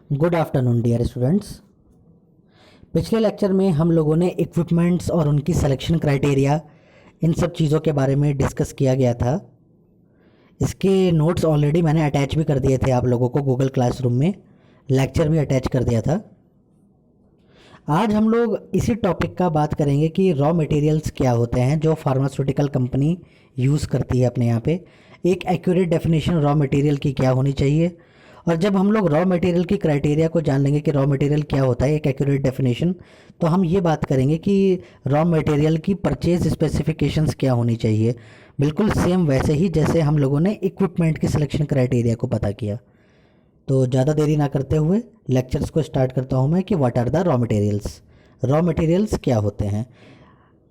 Good afternoon dear students. पिछले lecture में हम लोगों ने इक्विपमेंट्स और उनकी सिलेक्शन क्राइटेरिया इन सब चीज़ों के बारे में डिस्कस किया गया था। इसके नोट्स ऑलरेडी मैंने अटैच भी कर दिए थे आप लोगों को गूगल क्लासरूम में, लेक्चर भी अटैच कर दिया था। आज हम लोग इसी टॉपिक का बात करेंगे कि रॉ मटेरियल्स क्या होते हैं जो फार्मास्यूटिकल कंपनी यूज़ करती है अपने यहाँ पे। एक एक्यूरेट डेफिनेशन रॉ मटेरियल की क्या होनी चाहिए, और जब हम लोग रॉ मटेरियल की क्राइटेरिया को जान लेंगे कि रॉ मटेरियल क्या होता है, एक एक्यूरेट डेफिनेशन, तो हम ये बात करेंगे कि रॉ मटेरियल की परचेज स्पेसिफिकेशंस क्या होनी चाहिए। बिल्कुल सेम वैसे ही जैसे हम लोगों ने इक्विपमेंट की सिलेक्शन क्राइटेरिया को पता किया। तो ज़्यादा देरी ना करते हुए लेक्चर्स को स्टार्ट करता हूँ मैं कि what are the raw materials. Raw materials क्या होते हैं?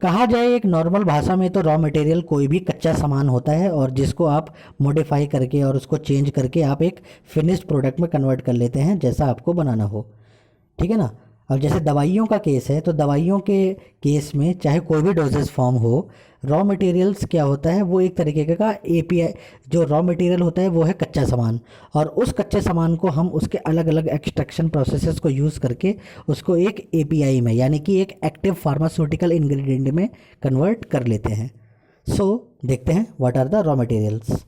कहा जाए एक नॉर्मल भाषा में तो रॉ मटेरियल कोई भी कच्चा सामान होता है और जिसको आप मॉडिफाई करके और उसको चेंज करके आप एक फिनिश्ड प्रोडक्ट में कन्वर्ट कर लेते हैं जैसा आपको बनाना हो, ठीक है ना। अब जैसे दवाइयों का केस है तो दवाइयों के केस में चाहे कोई भी डोजेस फॉर्म हो, रॉ मटेरियल्स क्या होता है वो एक तरीके का एपीआई, जो रॉ मटेरियल होता है वो है कच्चा सामान, और उस कच्चे सामान को हम उसके अलग अलग एक्सट्रैक्शन प्रोसेसेस को यूज़ करके उसको एक एपीआई में यानी कि एक एक्टिव फार्मास्यूटिकल इंग्रेडिएंट में कन्वर्ट कर लेते हैं। सो देखते हैं what are the raw materials.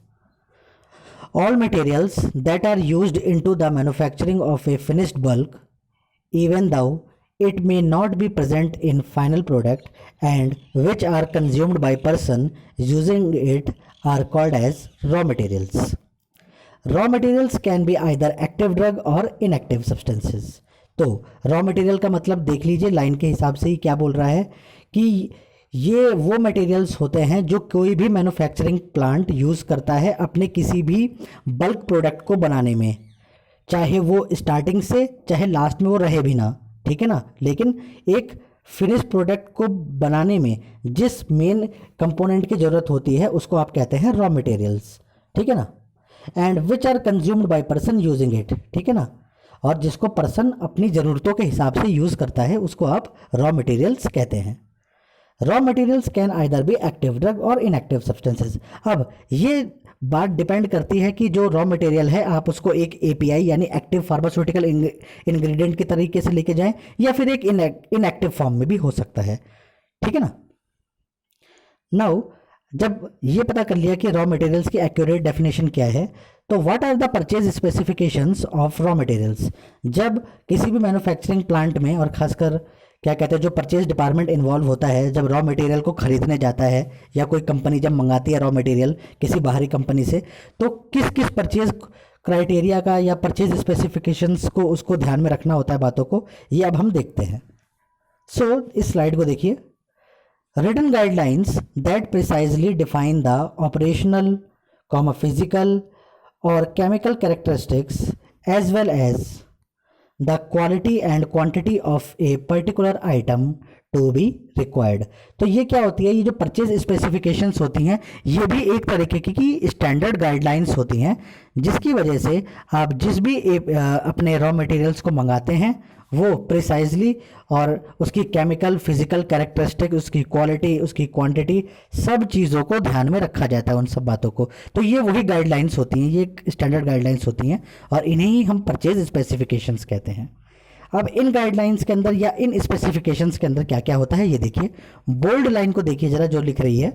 All materials that are used into the manufacturing of a finished bulk, even though it may not be present in final product, and which are consumed by person using it, are called as raw materials. Raw materials can be either active drug or inactive substances. तो raw material का मतलब देख लीजिए, line के हिसाब से ही क्या बोल रहा है कि ये वो मटेरियल्स होते हैं जो कोई भी मैन्युफैक्चरिंग प्लांट यूज़ करता है अपने किसी भी बल्क प्रोडक्ट को बनाने में, चाहे वो स्टार्टिंग से चाहे लास्ट में वो रहे भी ना, ठीक है ना। लेकिन एक फिनिश प्रोडक्ट को बनाने में जिस मेन कंपोनेंट की ज़रूरत होती है उसको आप कहते हैं रॉ मटेरियल्स, ठीक है ना। And which are consumed by person using it, ठीक है ना। और जिसको पर्सन अपनी ज़रूरतों के हिसाब से यूज़ करता है उसको आप रॉ मटेरियल्स कहते हैं। Raw materials can either be active drug और इनएक्टिव सब्सटेंसेस। अब ये बात डिपेंड करती है कि जो रॉ मटेरियल है आप उसको एक एपीआई यानी एक्टिव फार्मास्यूटिकल इंग्रेडिएंट के तरीके से लेके जाएं या फिर एक इनएक्टिव फॉर्म में भी हो सकता है, ठीक है ना। नाउ जब ये पता कर लिया कि रॉ मटेरियल्स की एक्यूरेट डेफिनेशन क्या है, तो what are the purchase specifications of raw materials. जब किसी भी मैन्युफैक्चरिंग प्लांट में, और खासकर क्या कहते हैं जो परचेज डिपार्टमेंट इन्वॉल्व होता है, जब रॉ मटेरियल को खरीदने जाता है या कोई कंपनी जब मंगाती है रॉ मटेरियल किसी बाहरी कंपनी से, तो किस किस परचेज क्राइटेरिया का या परचेज स्पेसिफिकेशंस को उसको ध्यान में रखना होता है बातों को, ये अब हम देखते हैं। सो इस स्लाइड को देखिए। Written guidelines that precisely define the operational, physical और chemical characteristics as well as the quality and quantity of a particular item to be required। तो ये क्या होती है, ये जो परचेज स्पेसिफिकेशंस होती हैं ये भी एक तरीके की स्टैंडर्ड गाइडलाइंस होती हैं जिसकी वजह से आप जिस भी अपने रॉ मटेरियल्स को मंगाते हैं वो प्रिसाइजली और उसकी केमिकल फिजिकल कैरेक्टरिस्टिक, उसकी क्वालिटी, उसकी क्वांटिटी, सब चीज़ों को ध्यान में रखा जाता है उन सब बातों को। तो ये वही गाइडलाइंस होती हैं, ये स्टैंडर्ड गाइडलाइंस होती हैं और इन्हें ही हम परचेज स्पेसिफिकेशंस कहते हैं। अब इन गाइडलाइंस के अंदर या इन स्पेसिफिकेशंस के अंदर क्या क्या होता है ये देखिए। बोल्ड लाइन को देखिए ज़रा जो लिख रही है,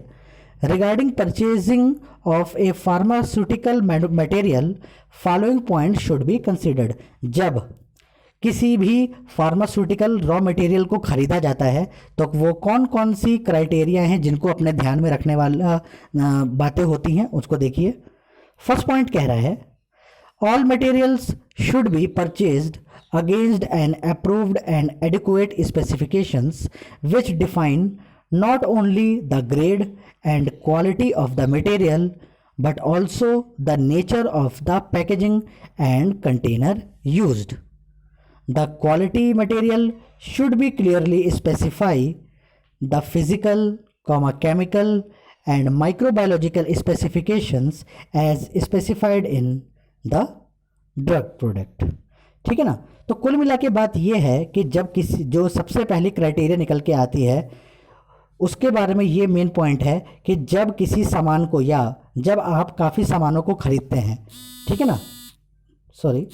regarding purchasing of A pharmaceutical material following point should be considered. जब किसी भी फार्मास्यूटिकल रॉ मटेरियल को खरीदा जाता है तो वो कौन कौन सी क्राइटेरिया हैं जिनको अपने ध्यान में रखने वाला बातें होती हैं उसको देखिए। फर्स्ट पॉइंट कह रहा है all materials should be purchased against an approved and adequate specifications which define not only the grade and quality of the material but also the nature of the packaging and container used. The quality material should be clearly specify the physical, chemical and microbiological specifications as specified in the drug product, ठीक है ना। तो कुल मिला के बात यह है कि जब किसी जो सबसे पहली क्राइटेरिया निकल के आती है उसके बारे में ये मेन पॉइंट है कि जब किसी सामान को या जब आप काफ़ी सामानों को खरीदते हैं, ठीक है ना, सॉरी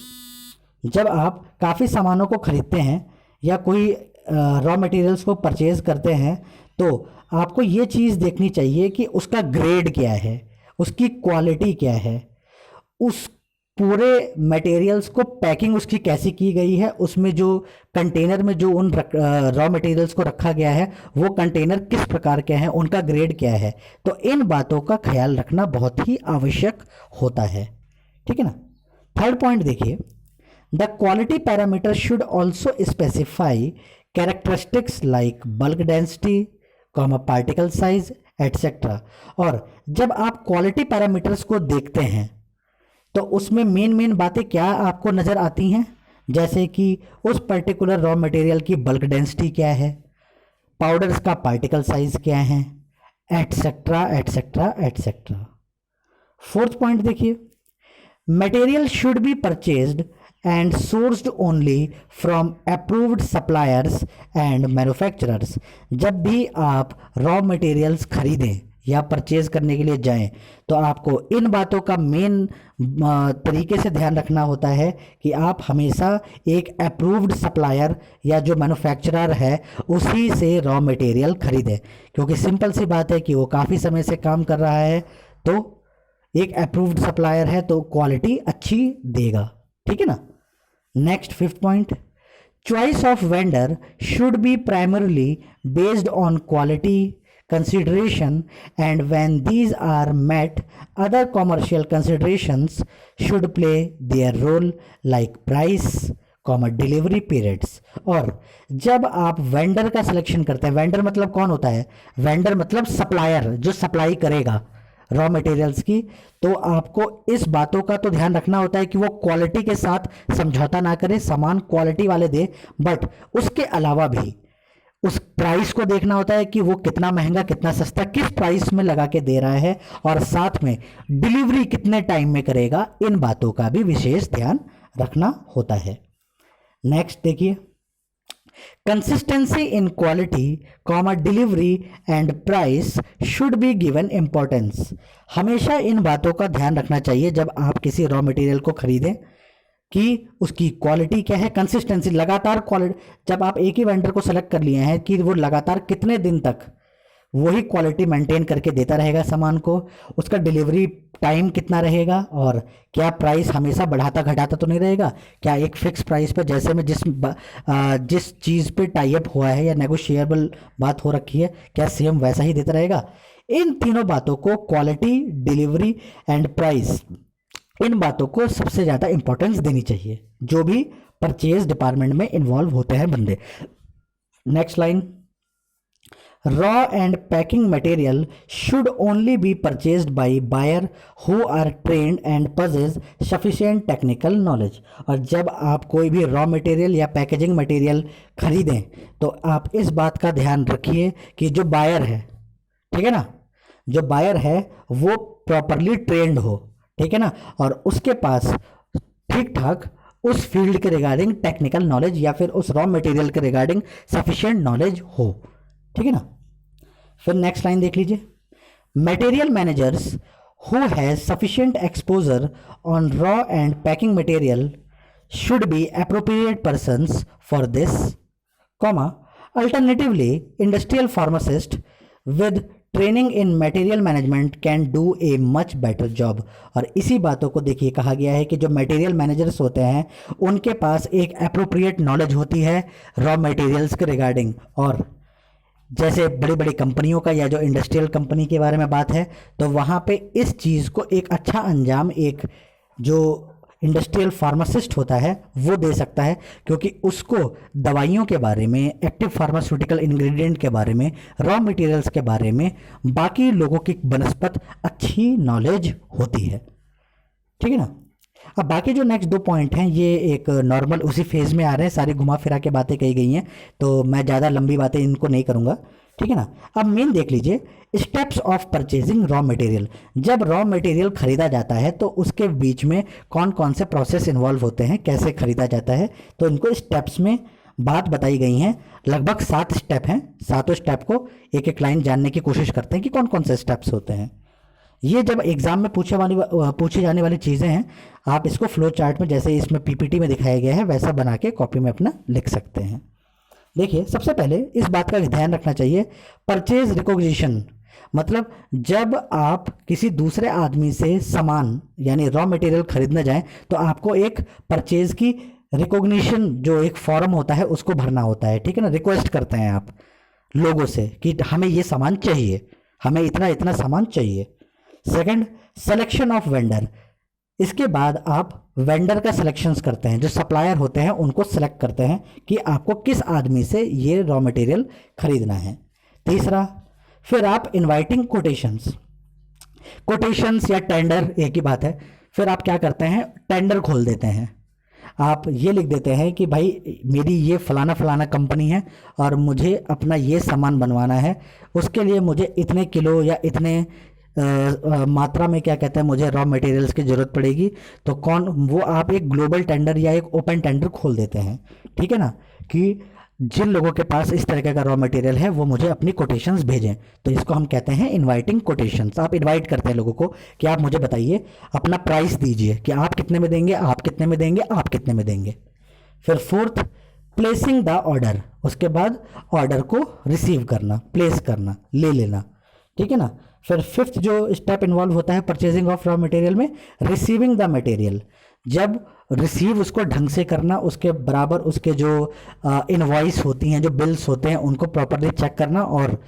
जब आप काफ़ी सामानों को खरीदते हैं या कोई रॉ मटेरियल्स को परचेज करते हैं, तो आपको ये चीज़ देखनी चाहिए कि उसका ग्रेड क्या है, उसकी क्वालिटी क्या है, उस पूरे मटेरियल्स को पैकिंग उसकी कैसी की गई है, उसमें जो कंटेनर में जो उन रॉ मटेरियल्स को रखा गया है वो कंटेनर किस प्रकार के हैं, उनका ग्रेड क्या है। तो इन बातों का ख्याल रखना बहुत ही आवश्यक होता है, ठीक है ना। थर्ड पॉइंट देखिए, the quality parameter should also specify characteristics like bulk density, particle size etcetera. और जब आप क्वालिटी पैरामीटर्स को देखते हैं तो उसमें मेन बातें क्या आपको नज़र आती हैं, जैसे कि उस पर्टिकुलर रॉ मटेरियल की बल्क डेंसिटी क्या है, पाउडर्स का पार्टिकल साइज क्या है, etcetera etcetera etcetera. Fourth point देखिए, material should be purchased and sourced only from approved suppliers and manufacturers। जब भी आप रॉ मटेरियल्स खरीदें या परचेज करने के लिए जाएं तो आपको इन बातों का मेन तरीके से ध्यान रखना होता है कि आप हमेशा एक अप्रूव्ड सप्लायर या जो मैन्युफैक्चरर है उसी से रॉ मटेरियल खरीदें, क्योंकि सिंपल सी बात है कि वो काफ़ी समय से काम कर रहा है, तो एक अप्रूव्ड सप्लायर है तो क्वालिटी अच्छी देगा, ठीक है ना। Next fifth point, choice of vendor should be primarily based on quality consideration, and when these are met other commercial considerations should play their role like price, delivery periods. और जब आप वेंडर का selection करते हैं, vendor मतलब कौन होता है, वेंडर मतलब सप्लायर जो सप्लाई करेगा रॉ मटेरियल्स की, तो आपको इस बातों का तो ध्यान रखना होता है कि वो क्वालिटी के साथ समझौता ना करे, सामान क्वालिटी वाले दे, बट उसके अलावा भी उस प्राइस को देखना होता है कि वो कितना महंगा कितना सस्ता किस प्राइस में लगा के दे रहा है, और साथ में डिलीवरी कितने टाइम में करेगा, इन बातों का भी विशेष ध्यान रखना होता है। नेक्स्ट देखिए, consistency in quality delivery and price should be given importance. हमेशा इन बातों का ध्यान रखना चाहिए जब आप किसी रॉ मटेरियल को खरीदें कि उसकी क्वालिटी क्या है, कंसिस्टेंसी लगातार क्वालिटी, जब आप एक ही वेंडर को सेलेक्ट कर लिए हैं कि वो लगातार कितने दिन तक वही क्वालिटी मेंटेन करके देता रहेगा सामान को, उसका डिलीवरी टाइम कितना रहेगा, और क्या प्राइस हमेशा बढ़ाता घटाता तो नहीं रहेगा, क्या एक फिक्स प्राइस पे जैसे में जिस चीज़ पे टाई अप हुआ है या नेगोशिएबल बात हो रखी है क्या सेम वैसा ही देता रहेगा। इन तीनों बातों को, क्वालिटी, डिलीवरी एंड प्राइस, इन बातों को सबसे ज़्यादा इंपॉर्टेंस देनी चाहिए जो भी परचेज डिपार्टमेंट में इन्वॉल्व होते हैं बंदे। Next line, raw and packing material should only be purchased by buyer who are trained and possess sufficient technical knowledge. और जब आप कोई भी रॉ मटेरियल या पैकेजिंग मटेरियल खरीदें तो आप इस बात का ध्यान रखिए कि जो बायर है, ठीक है ना, जो बायर है वो प्रॉपरली ट्रेंड हो, ठीक है ना, और उसके पास ठीक ठाक उस फील्ड के रिगार्डिंग टेक्निकल नॉलेज या फिर उस रॉ मटेरियल के रिगार्डिंग सफिशिएंट नॉलेज हो, ठीक है ना। फिर नेक्स्ट लाइन देख लीजिए, material managers who has sufficient exposure on raw and packing material should B appropriate persons for this, alternatively industrial pharmacist with training in material management can do a much better job. और इसी बातों को देखिए कहा गया है कि जो मटेरियल मैनेजर्स होते हैं उनके पास एक अप्रोप्रिएट नॉलेज होती है रॉ मटेरियल्स के रिगार्डिंग। और जैसे बड़ी बड़ी कंपनियों का या जो इंडस्ट्रियल कंपनी के बारे में बात है तो वहाँ पे इस चीज़ को एक अच्छा अंजाम एक जो इंडस्ट्रियल फार्मासिस्ट होता है वो दे सकता है, क्योंकि उसको दवाइयों के बारे में, एक्टिव फार्मास्यूटिकल इंग्रेडिएंट के बारे में, रॉ मटेरियल्स के बारे में, बाकी लोगों की बनस्पत अच्छी नॉलेज होती है, ठीक है ना। अब बाकी जो नेक्स्ट 2 पॉइंट हैं ये एक नॉर्मल उसी फेज़ में आ रहे हैं, सारी घुमा फिरा के बातें कही गई हैं तो मैं ज़्यादा लंबी बातें इनको नहीं करूँगा, ठीक है ना। अब मेन देख लीजिए, steps of purchasing raw material. जब रॉ मटेरियल खरीदा जाता है तो उसके बीच में कौन कौन से प्रोसेस इन्वॉल्व होते हैं, कैसे खरीदा जाता है, तो इनको स्टेप्स में बात बताई गई हैं। लगभग 7 स्टेप हैं, 7 स्टेप को एक एक लाइन जानने की कोशिश करते हैं कि कौन कौन से स्टेप्स होते हैं। ये जब एग्जाम में पूछी जाने वाली चीज़ें हैं, आप इसको फ्लो चार्ट में जैसे इसमें पीपीटी में दिखाया गया है वैसा बना के कॉपी में अपना लिख सकते हैं। देखिए, सबसे पहले इस बात का ध्यान रखना चाहिए, परचेज रिकॉग्निशन मतलब जब आप किसी दूसरे आदमी से सामान यानी रॉ मटेरियल खरीदने जाएं तो आपको एक परचेज की रिकॉग्निशन जो एक फॉर्म होता है उसको भरना होता है, ठीक है ना। रिक्वेस्ट करते हैं आप लोगों से कि हमें ये सामान चाहिए, हमें इतना इतना सामान चाहिए। सेकंड, सिलेक्शन ऑफ वेंडर, इसके बाद आप वेंडर का सिलेक्शंस करते हैं, जो सप्लायर होते हैं उनको सेलेक्ट करते हैं कि आपको किस आदमी से ये रॉ मटेरियल खरीदना है। तीसरा, फिर आप इनवाइटिंग कोटेशंस या टेंडर एक ही बात है। फिर आप क्या करते हैं, टेंडर खोल देते हैं। आप ये लिख देते हैं कि भाई मेरी ये फलाना फलाना कंपनी है और मुझे अपना ये सामान बनवाना है, उसके लिए मुझे इतने किलो या इतने मात्रा में क्या कहते हैं मुझे रॉ मटेरियल्स की ज़रूरत पड़ेगी। तो वो आप एक ग्लोबल टेंडर या एक ओपन टेंडर खोल देते हैं, ठीक है ना, कि जिन लोगों के पास इस तरीके का रॉ मटेरियल है वो मुझे अपनी कोटेशंस भेजें। तो इसको हम कहते हैं इनवाइटिंग कोटेशंस। आप इनवाइट करते हैं लोगों को कि आप मुझे बताइए, अपना प्राइस दीजिए कि आप कितने में देंगे, आप कितने में देंगे, आप कितने में देंगे। फिर फोर्थ, प्लेसिंग द ऑर्डर, उसके बाद ऑर्डर को रिसीव करना, प्लेस करना, ले लेना, ठीक है ना। फिर फिफ्थ जो स्टेप इन्वॉल्व होता है परचेजिंग ऑफ रॉ मटेरियल में, रिसीविंग द मटेरियल, जब रिसीव उसको ढंग से करना, उसके बराबर उसके जो इनवॉइस होती हैं, जो बिल्स होते हैं उनको प्रॉपरली चेक करना और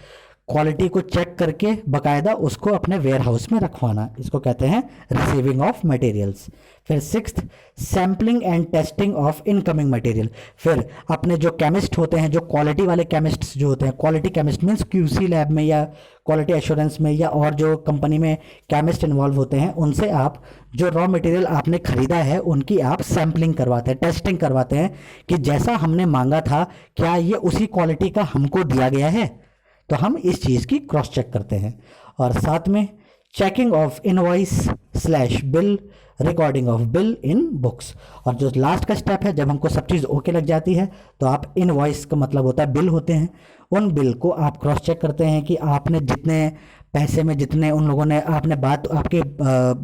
क्वालिटी को चेक करके बकायदा उसको अपने वेयर हाउस में रखवाना, इसको कहते हैं रिसीविंग ऑफ मटेरियल्स। फिर sixth, sampling and testing of incoming material, फिर अपने जो केमिस्ट होते हैं, जो क्वालिटी वाले केमिस्ट्स जो होते हैं, quality chemist means QC lab में या क्वालिटी एश्योरेंस में या और जो कंपनी में केमिस्ट इन्वॉल्व होते हैं, उनसे आप जो रॉ मटेरियल आपने खरीदा है उनकी आप सैम्पलिंग करवाते हैं, टेस्टिंग करवाते हैं कि जैसा हमने मांगा था क्या ये उसी क्वालिटी का हमको दिया गया है। तो हम इस चीज़ की क्रॉस चेक करते हैं। और साथ में checking of invoice slash bill, recording of bill in books. और जो लास्ट का स्टेप है, जब हमको सब चीज़ ओके लग जाती है तो आप इनवॉइस का मतलब होता है बिल होते हैं, उन बिल को आप क्रॉस चेक करते हैं कि आपने जितने पैसे में, जितने उन लोगों ने आपने आपकी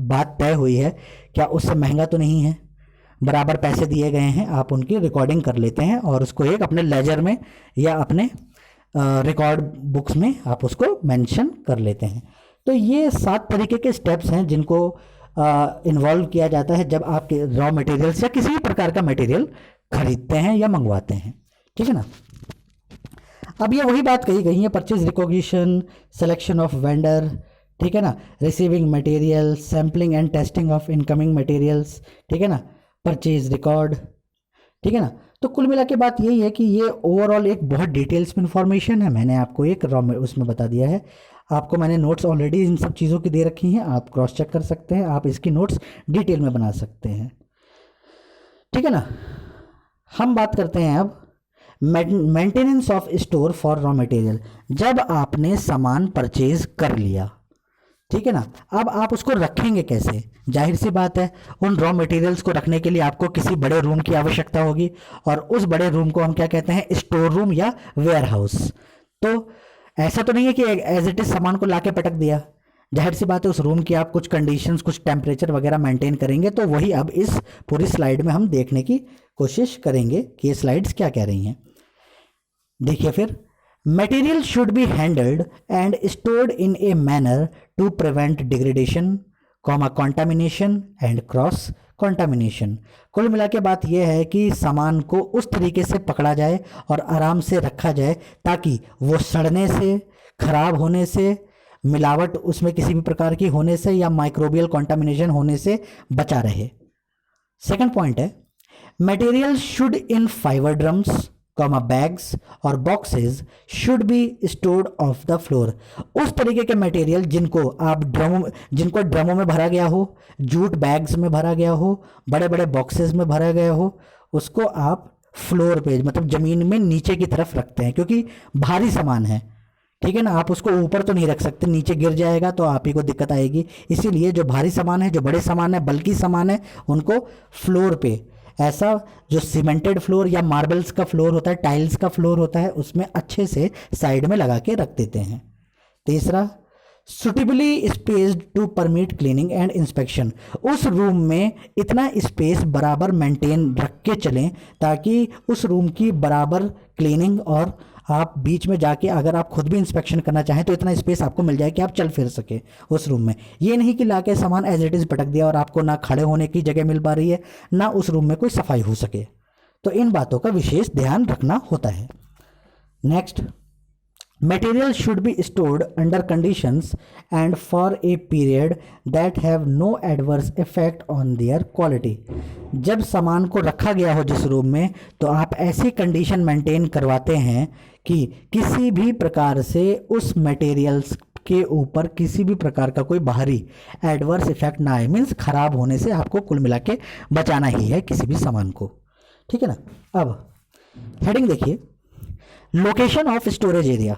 बात तय हुई है क्या उससे महंगा तो नहीं है, बराबर पैसे दिए गए हैं। आप उनकी रिकॉर्डिंग कर लेते हैं और उसको एक अपने लेजर में या अपने रिकॉर्ड बुक्स में आप उसको मेंशन कर लेते हैं। तो ये 7 तरीके के स्टेप्स हैं जिनको इन्वॉल्व किया जाता है जब आप रॉ मटेरियल्स या किसी भी प्रकार का मटेरियल खरीदते हैं या मंगवाते हैं, ठीक है ना। अब ये वही बात कही गई है, purchase recognition, selection of vendor, ठीक है ना, receiving material, sampling and testing of incoming materials, ठीक है ना, परचेज रिकॉर्ड, ठीक है ना। तो कुल मिला के बात यही है कि ये ओवरऑल एक बहुत डिटेल्स में इंफॉर्मेशन है। मैंने आपको एक उसमें बता दिया है, आपको मैंने नोट्स ऑलरेडी इन सब चीज़ों की दे रखी हैं, आप क्रॉस चेक कर सकते हैं, आप इसकी नोट्स डिटेल में बना सकते हैं, ठीक है ना। हम बात करते हैं अब maintenance of store for raw material. जब आपने सामान परचेज कर लिया, ठीक है ना, अब आप उसको रखेंगे कैसे। जाहिर सी बात है, उन रॉ मटेरियल्स को रखने के लिए आपको किसी बड़े रूम की आवश्यकता होगी और उस बड़े रूम को हम क्या कहते हैं, स्टोर रूम या वेयर हाउस। तो ऐसा तो नहीं है कि एज इट इज सामान को लाके पटक दिया, जाहिर सी बात है उस रूम की आप कुछ कंडीशंस, कुछ टेम्परेचर वगैरह मेंटेन करेंगे। तो वही अब इस पूरी स्लाइड में हम देखने की कोशिश करेंगे कि ये स्लाइड्स क्या कह रही हैं। देखिए फिर, material should be handled and stored in a manner to prevent degradation, contamination and cross contamination। कुल मिला के बात यह है कि सामान को उस तरीके से पकड़ा जाए और आराम से रखा जाए ताकि वो सड़ने से, खराब होने से, मिलावट उसमें किसी भी प्रकार की होने से या माइक्रोबियल कंटामिनेशन होने से बचा रहे। सेकंड पॉइंट है, material should in fibre drums, bags और boxes should be stored off the floor. उस तरीके के मटेरियल जिनको ड्रमों में भरा गया हो, जूट बैग्स में भरा गया हो, बड़े बड़े बॉक्सेस में भरा गया हो, उसको आप फ्लोर पे मतलब ज़मीन में नीचे की तरफ रखते हैं क्योंकि भारी सामान है, ठीक है ना। आप उसको ऊपर तो नहीं रख सकते, नीचे गिर जाएगा तो आप ही को दिक्कत आएगी। इसीलिए जो भारी सामान है, जो बड़े सामान है, बल्कि सामान है, उनको फ्लोर पे, ऐसा जो सीमेंटेड फ्लोर या मार्बल्स का फ्लोर होता है, टाइल्स का फ्लोर होता है, उसमें अच्छे से साइड में लगा के रख देते हैं। तीसरा, suitably spaced to permit cleaning and inspection, उस रूम में इतना स्पेस बराबर मेंटेन रख के चलें ताकि उस रूम की बराबर क्लीनिंग और आप बीच में जाके अगर आप खुद भी इंस्पेक्शन करना चाहें तो इतना स्पेस आपको मिल जाए कि आप चल फिर सके उस रूम में। ये नहीं कि लाके सामान एज इट इज़ पटक दिया और आपको ना खड़े होने की जगह मिल पा रही है ना उस रूम में कोई सफाई हो सके। तो इन बातों का विशेष ध्यान रखना होता है। Next, material should be stored under conditions and for a period that have no adverse effect on their quality। जब सामान को रखा गया हो जिस रूम में तो आप ऐसी कंडीशन मेंटेन करवाते हैं कि किसी भी प्रकार से उस मटेरियल्स के ऊपर किसी भी प्रकार का कोई बाहरी एडवर्स इफेक्ट ना आए, मीन्स खराब होने से आपको कुल मिला के बचाना ही है किसी भी सामान को। ठीक है ना। अब हेडिंग देखिए, लोकेशन ऑफ स्टोरेज एरिया।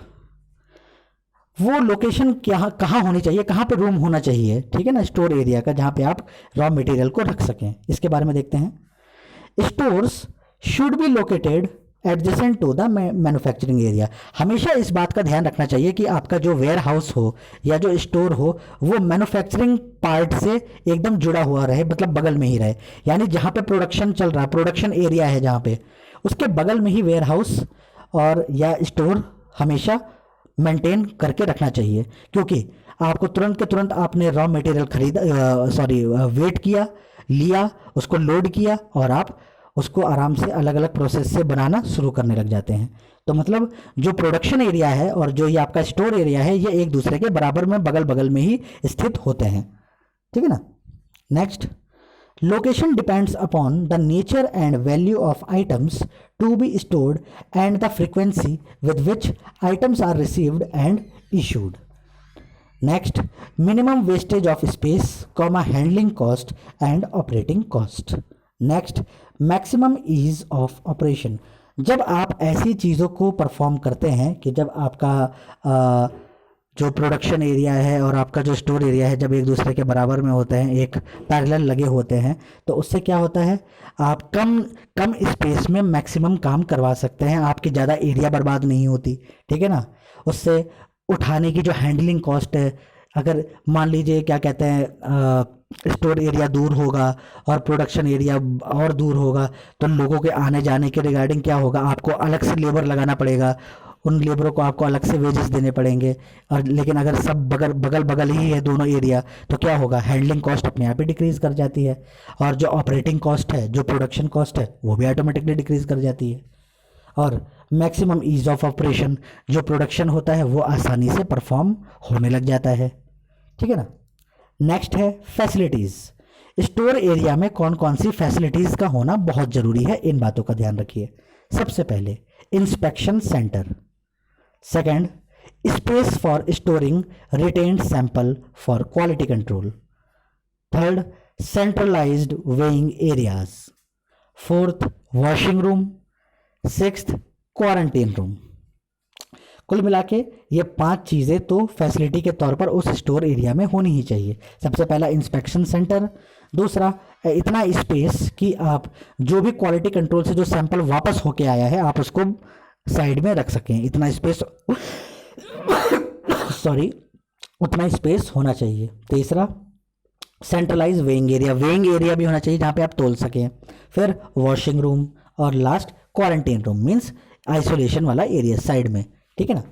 वो लोकेशन क्या कहाँ होनी चाहिए, कहाँ पे रूम होना चाहिए, ठीक है ना, स्टोर एरिया का, जहाँ पे आप रॉ मटेरियल को रख सकें। इसके बारे में देखते हैं। Stores should be located adjacent to the manufacturing area. हमेशा इस बात का ध्यान रखना चाहिए कि आपका जो वेयर हाउस हो या जो स्टोर हो वो मैन्युफैक्चरिंग पार्ट से एकदम जुड़ा हुआ रहे, मतलब बगल में ही रहे। यानी जहाँ पे प्रोडक्शन चल रहा है, प्रोडक्शन एरिया है जहाँ पे, उसके बगल में ही वेयर हाउस और या स्टोर हमेशा मेंटेन करके रखना चाहिए, क्योंकि आपको तुरंत के तुरंत आपने रॉ मटेरियल वेट किया, लिया, उसको लोड किया और आप उसको आराम से अलग अलग प्रोसेस से बनाना शुरू करने लग जाते हैं। तो मतलब जो प्रोडक्शन एरिया है और जो ये आपका स्टोर एरिया है ये एक दूसरे के बराबर में बगल बगल में ही स्थित होते हैं। ठीक है ना। Next, location depends upon the nature and value of items to be stored and the frequency with which items are received and issued. Next, minimum wastage of space, handling cost and operating cost. Next, maximum ease of operation. जब आप ऐसी चीज़ों को perform करते हैं कि जब आपका जो प्रोडक्शन एरिया है और आपका जो स्टोर एरिया है जब एक दूसरे के बराबर में होते हैं, एक पैरेलल लगे होते हैं, तो उससे क्या होता है, आप कम स्पेस में मैक्सिमम काम करवा सकते हैं, आपकी ज़्यादा एरिया बर्बाद नहीं होती। ठीक है ना। उससे उठाने की जो हैंडलिंग कॉस्ट है, अगर मान लीजिए क्या कहते हैं स्टोर एरिया दूर होगा और प्रोडक्शन एरिया और दूर होगा तो लोगों के आने जाने के रिगार्डिंग क्या होगा, आपको अलग से लेबर लगाना पड़ेगा, उन लेबरों को आपको अलग से वेजेस देने पड़ेंगे। और लेकिन अगर सब बगल बगल ही है दोनों एरिया तो क्या होगा, हैंडलिंग कॉस्ट अपने आप ही डिक्रीज़ कर जाती है और जो ऑपरेटिंग कॉस्ट है, जो प्रोडक्शन कॉस्ट है वो भी ऑटोमेटिकली डिक्रीज़ कर जाती है। और मैक्सिमम ईज ऑफ ऑपरेशन, जो प्रोडक्शन होता है वो आसानी से परफॉर्म होने लग जाता है। ठीक है ना। नेक्स्ट है फैसिलिटीज़। स्टोर एरिया में कौन कौन सी फैसिलिटीज़ का होना बहुत ज़रूरी है, इन बातों का ध्यान रखिए। सबसे पहले inspection centre. Second, space for storing retained sample for quality control. Third, centralised weighing areas. Fourth, washing room. Sixth, quarantine room. कुल मिला के ये 5 चीज़ें तो फैसिलिटी के तौर पर उस स्टोर एरिया में होनी ही चाहिए। सबसे पहला इंस्पेक्शन सेंटर, दूसरा इतना स्पेस कि आप जो भी क्वालिटी कंट्रोल से जो सैंपल वापस होके आया है आप उसको साइड में रख सकें, इतना स्पेस उतना स्पेस होना चाहिए। तीसरा, centralize weighing area, weighing area भी होना चाहिए जहाँ पे आप तोल सकें। फिर वॉशिंग रूम और last quarantine room, means isolation वाला एरिया साइड में। ठीक है ना।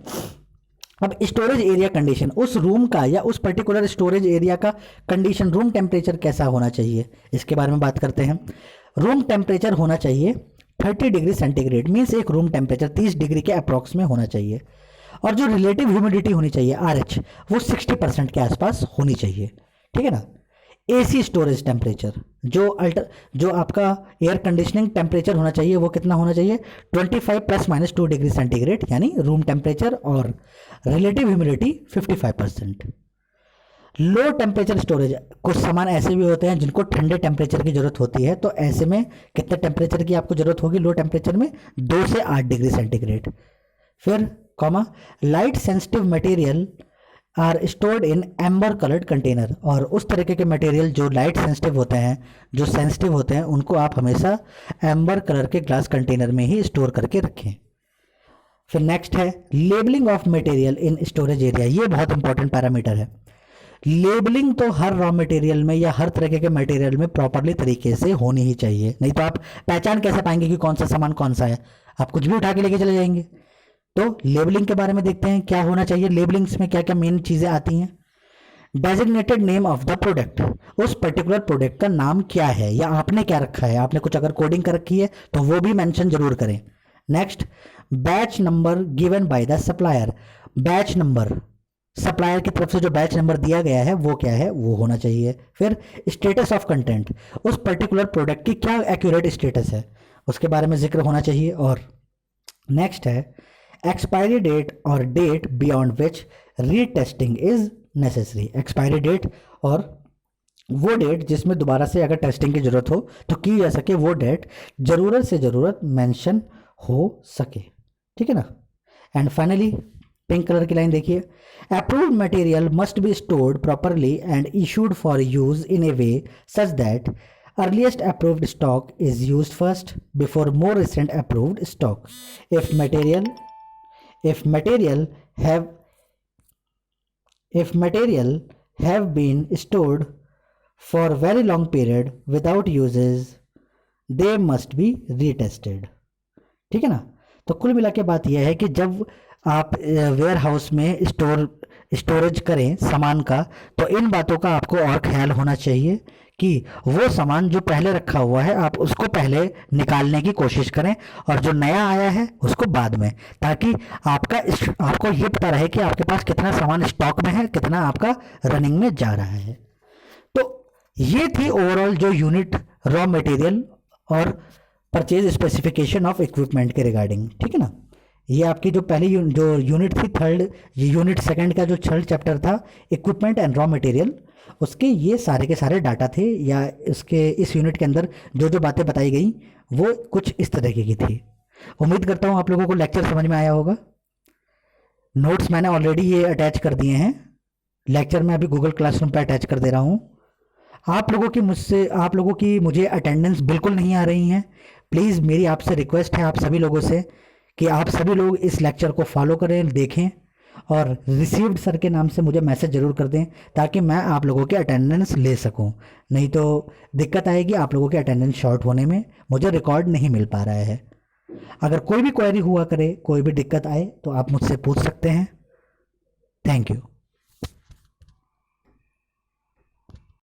अब स्टोरेज एरिया कंडीशन, उस रूम का या उस पर्टिकुलर स्टोरेज एरिया का कंडीशन, रूम टेम्परेचर कैसा होना चाहिए, इसके बारे में बात करते हैं। रूम टेम्परेचर होना चाहिए 30 डिग्री सेंटीग्रेड, मीन्स एक रूम टेम्परेचर 30 डिग्री के अप्रॉक्स में होना चाहिए। और जो रिलेटिव ह्यूमिडिटी होनी चाहिए RH, वो 60% के आसपास होनी चाहिए। ठीक है ना। AC स्टोरेज टेम्परेचर, जो आपका एयर कंडीशनिंग टेम्परेचर होना चाहिए वो कितना होना चाहिए, 25 ± 2 डिग्री सेंटीग्रेड, यानी रूम टेम्परेचर और relative humidity 55%। Low temperature storage, कुछ सामान ऐसे भी होते हैं जिनको ठंडे टेम्परेचर की ज़रूरत होती है, तो ऐसे में कितने टेम्परेचर की आपको ज़रूरत होगी लो टेम्परेचर में, 2 से 8 डिग्री सेंटीग्रेड। फिर light sensitive material are stored in amber coloured container, और उस तरीके के मटेरियल जो लाइट सेंसिटिव होते हैं, जो सेंसिटिव होते हैं, उनको आप हमेशा एम्बर कलर के ग्लास कंटेनर में ही स्टोर करके रखें। फिर नेक्स्ट है labelling of material in storage area, ये बहुत इंपॉर्टेंट पैरामीटर है। लेबलिंग तो हर रॉ मटेरियल में या हर तरह के मटेरियल में प्रॉपरली तरीके से होनी ही चाहिए, नहीं तो आप पहचान कैसे पाएंगे कि कौन सा सामान कौन सा है, आप कुछ भी उठा के लेके चले जाएंगे। तो लेबलिंग के बारे में देखते हैं क्या होना चाहिए, लेबलिंग्स में क्या क्या मेन चीजें आती हैं। Designated name of the product, उस पर्टिकुलर प्रोडक्ट का नाम क्या है या आपने क्या रखा है, आपने कुछ अगर कोडिंग कर रखी है तो वो भी मेंशन जरूर करें। Next batch number given by the supplier, batch number supplier की तरफ से जो बैच नंबर दिया गया है वो क्या है, वो होना चाहिए। फिर स्टेटस ऑफ कंटेंट, उस पर्टिकुलर प्रोडक्ट की क्या एक्यूरेट स्टेटस है उसके बारे में जिक्र होना चाहिए। और नेक्स्ट है एक्सपायरी डेट और date beyond which retesting is necessary, expiry date और वो डेट जिसमें दोबारा से अगर टेस्टिंग की जरूरत हो तो की जा सके, वो डेट जरूरत से जरूरत मेंशन हो सके, ठीक है ना। एंड फाइनली पिंक कलर की लाइन देखिए, approved material must be stored properly and issued for use in A way such that earliest approved stock is used first before more recent approved stock. If material have if material have been stored for very long period without uses, they must be retested. ठीक है ना। तो कुल मिला के बात यह है कि जब आप वेयर हाउस में स्टोरेज करें सामान का, तो इन बातों का आपको और ख्याल होना चाहिए कि वो सामान जो पहले रखा हुआ है आप उसको पहले निकालने की कोशिश करें और जो नया आया है उसको बाद में, ताकि आपको ये पता रहे कि आपके पास कितना सामान स्टॉक में है, कितना आपका रनिंग में जा रहा है। तो ये थी ओवरऑल जो यूनिट रॉ मटेरियल और परचेज स्पेसिफिकेशन ऑफ इक्विपमेंट के रिगार्डिंग, ठीक है ना। ये आपकी जो पहली जो यूनिट थी थर्ड, ये यूनिट सेकंड का जो थर्ड चैप्टर था इक्विपमेंट एंड रॉ मटेरियल, उसके ये सारे के सारे डाटा थे, या इसके इस यूनिट के अंदर जो जो बातें बताई गई वो कुछ इस तरीके की थी। उम्मीद करता हूँ आप लोगों को लेक्चर समझ में आया होगा। नोट्स मैंने ऑलरेडी ये अटैच कर दिए हैं, लेक्चर मैं अभी गूगल क्लासरूम पर अटैच कर दे रहा हूँ। आप लोगों की मुझे अटेंडेंस बिल्कुल नहीं आ रही है। प्लीज़ मेरी आपसे रिक्वेस्ट है आप सभी लोगों से कि आप सभी लोग इस लेक्चर को फॉलो करें, देखें और रिसीव्ड सर के नाम से मुझे मैसेज ज़रूर कर दें ताकि मैं आप लोगों के अटेंडेंस ले सकूं। नहीं तो दिक्कत आएगी आप लोगों के अटेंडेंस शॉर्ट होने में, मुझे रिकॉर्ड नहीं मिल पा रहा है। अगर कोई भी क्वेरी हुआ करे, कोई भी दिक्कत आए तो आप मुझसे पूछ सकते हैं। Thank you.